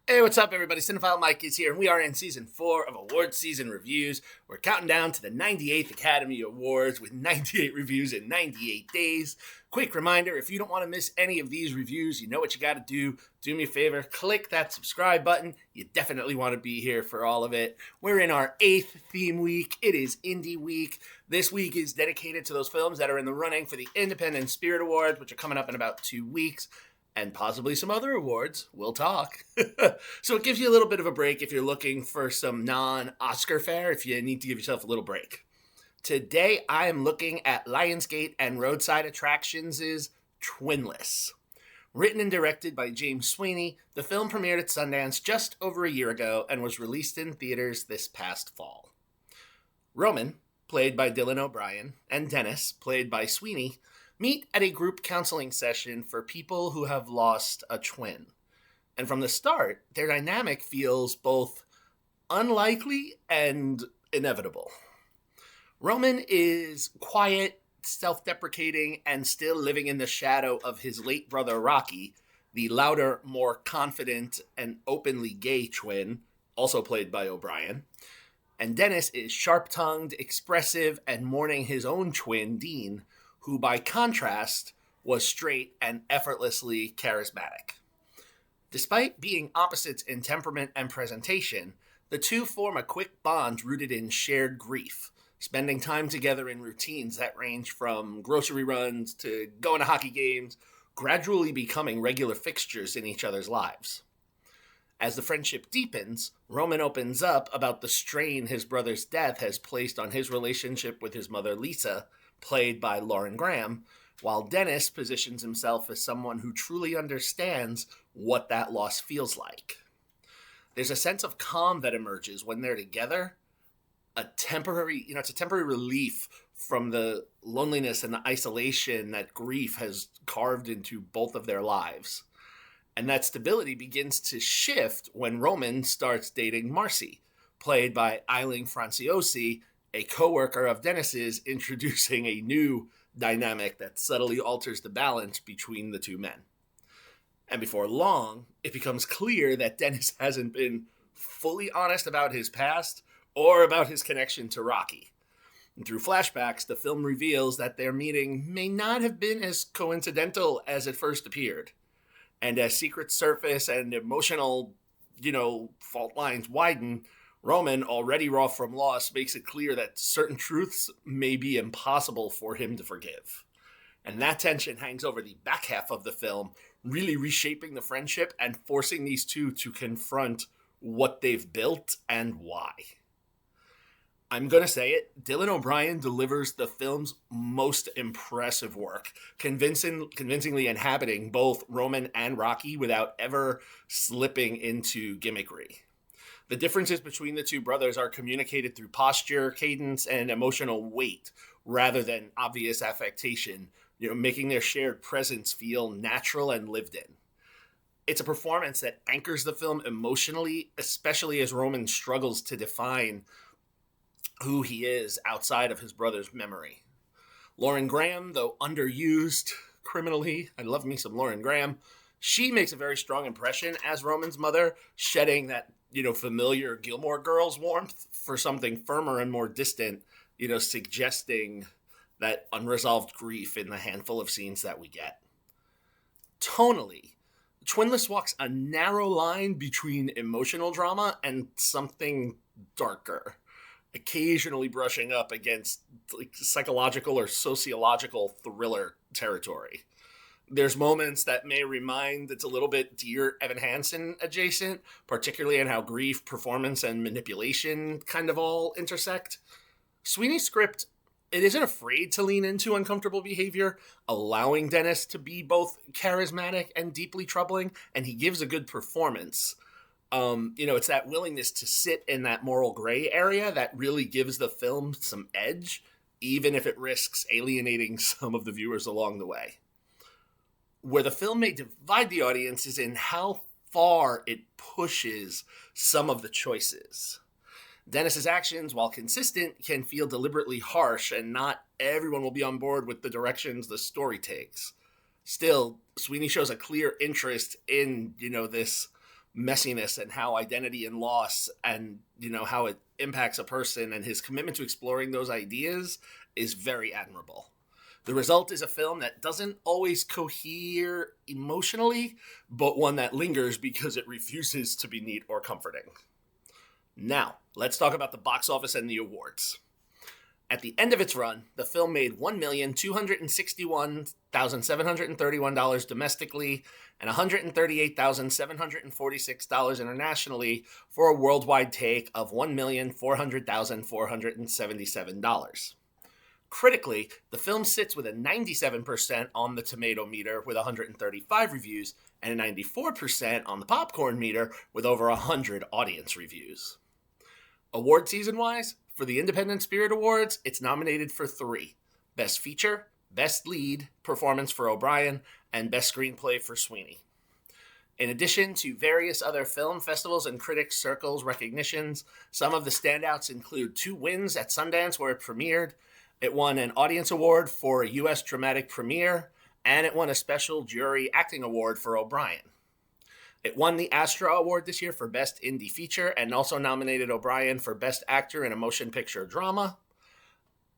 Hey, what's up, everybody? Cinephile Mike is here, and we are in Season 4 of Award Season Reviews. We're counting down to the 98th Academy Awards with 98 reviews in 98 days. Quick reminder, if you don't want to miss any of these reviews, you know what you got to do. Do me a favor, click that subscribe button. You definitely want to be here for all of it. We're in our 8th theme week. It is Indie Week. This week is dedicated to those films that are in the running for the Independent Spirit Awards, which are coming up in about 2 weeks. And possibly some other awards. We'll talk. So it gives you a little bit of a break if you're looking for some non-Oscar fare, if you need to give yourself a little break. Today, I am looking at Lionsgate and Roadside Attractions' Twinless. Written and directed by James Sweeney, the film premiered at Sundance just over a year ago and was released in theaters this past fall. Roman, played by Dylan O'Brien, and Dennis, played by Sweeney, meet at a group counseling session for people who have lost a twin. And from the start, their dynamic feels both unlikely and inevitable. Roman is quiet, self-deprecating, and still living in the shadow of his late brother Rocky, the louder, more confident, and openly gay twin, also played by O'Brien. And Dennis is sharp-tongued, expressive, and mourning his own twin, Dean, who by contrast was straight and effortlessly charismatic. Despite being opposites in temperament and presentation, the two form a quick bond rooted in shared grief, spending time together in routines that range from grocery runs to going to hockey games, gradually becoming regular fixtures in each other's lives. As the friendship deepens, Roman opens up about the strain his brother's death has placed on his relationship with his mother Lisa, played by Lauren Graham, while Dennis positions himself as someone who truly understands what that loss feels like. There's a sense of calm that emerges when they're together, it's a temporary relief from the loneliness and the isolation that grief has carved into both of their lives. And that stability begins to shift when Roman starts dating Marcy, played by Eileen Franciosi, a co-worker of Dennis's, introducing a new dynamic that subtly alters the balance between the two men. And before long, it becomes clear that Dennis hasn't been fully honest about his past or about his connection to Rocky. And through flashbacks, the film reveals that their meeting may not have been as coincidental as it first appeared. And as secrets surface and emotional, fault lines widen, Roman, already raw from loss, makes it clear that certain truths may be impossible for him to forgive. And that tension hangs over the back half of the film, really reshaping the friendship and forcing these two to confront what they've built and why. I'm going to say it, Dylan O'Brien delivers the film's most impressive work, convincingly inhabiting both Roman and Rocky without ever slipping into gimmickry. The differences between the two brothers are communicated through posture, cadence, and emotional weight, rather than obvious affectation, making their shared presence feel natural and lived in. It's a performance that anchors the film emotionally, especially as Roman struggles to define who he is outside of his brother's memory. Lauren Graham, though underused criminally, I love me some Lauren Graham, she makes a very strong impression as Roman's mother, shedding that familiar Gilmore Girls warmth for something firmer and more distant, suggesting that unresolved grief in the handful of scenes that we get. Tonally, Twinless walks a narrow line between emotional drama and something darker, occasionally brushing up against psychological or sociological thriller territory. There's moments that may remind it's a little bit Dear Evan Hansen adjacent, particularly in how grief, performance, and manipulation kind of all intersect. Sweeney's script, it isn't afraid to lean into uncomfortable behavior, allowing Dennis to be both charismatic and deeply troubling, and he gives a good performance. It's that willingness to sit in that moral gray area that really gives the film some edge, even if it risks alienating some of the viewers along the way. Where the film may divide the audience is in how far it pushes some of the choices. Dennis's actions, while consistent, can feel deliberately harsh, and not everyone will be on board with the directions the story takes. Still, Sweeney shows a clear interest in, this messiness and how identity and loss and, how it impacts a person, and his commitment to exploring those ideas is very admirable. The result is a film that doesn't always cohere emotionally, but one that lingers because it refuses to be neat or comforting. Now, let's talk about the box office and the awards. At the end of its run, the film made $1,261,731 domestically and $138,746 internationally, for a worldwide take of $1,400,477. Critically, the film sits with a 97% on the tomato meter with 135 reviews and a 94% on the popcorn meter with over 100 audience reviews. Award season-wise, for the Independent Spirit Awards, it's nominated for 3: Best Feature, Best Lead Performance for O'Brien, and Best Screenplay for Sweeney. In addition to various other film festivals and critics' circles recognitions, some of the standouts include 2 wins at Sundance where it premiered. It won an Audience Award for a U.S. Dramatic Premiere, and it won a Special Jury Acting Award for O'Brien. It won the Astra Award this year for Best Indie Feature, and also nominated O'Brien for Best Actor in a Motion Picture Drama.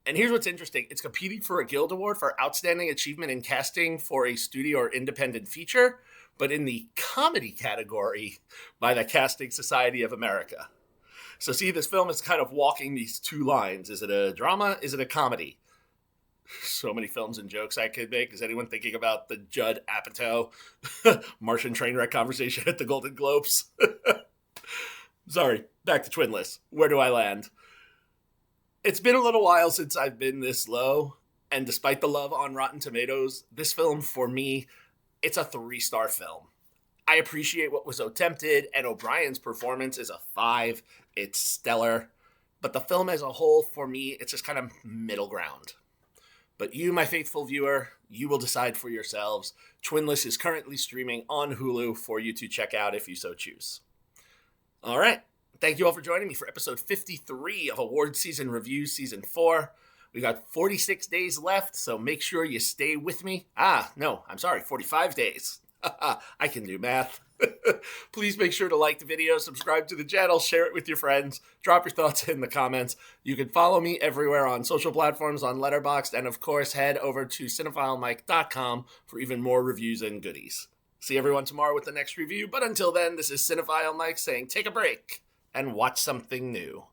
And here's what's interesting. It's competing for a Guild Award for Outstanding Achievement in Casting for a Studio or Independent Feature, but in the comedy category by the Casting Society of America. So see, this film is kind of walking these 2 lines. Is it a drama? Is it a comedy? So many films and jokes I could make. Is anyone thinking about the Judd Apatow Martian Trainwreck conversation at the Golden Globes? Sorry, back to Twinless. Where do I land? It's been a little while since I've been this low, and despite the love on Rotten Tomatoes, this film, for me, it's a 3-star film. I appreciate what was attempted, and O'Brien's performance is a 5. It's stellar. But the film as a whole, for me, it's just kind of middle ground. But you, my faithful viewer, you will decide for yourselves. Twinless is currently streaming on Hulu for you to check out if you so choose. All right. Thank you all for joining me for episode 53 of Award Season Reviews Season 4. We got 46 days left, so make sure you stay with me. 45 days. I can do math. Please make sure to like the video, subscribe to the channel, share it with your friends, drop your thoughts in the comments. You can follow me everywhere on social platforms, on Letterboxd, and of course head over to cinephilemike.com for even more reviews and goodies. See everyone tomorrow with the next review, but until then, this is Cinephile Mike saying take a break and watch something new.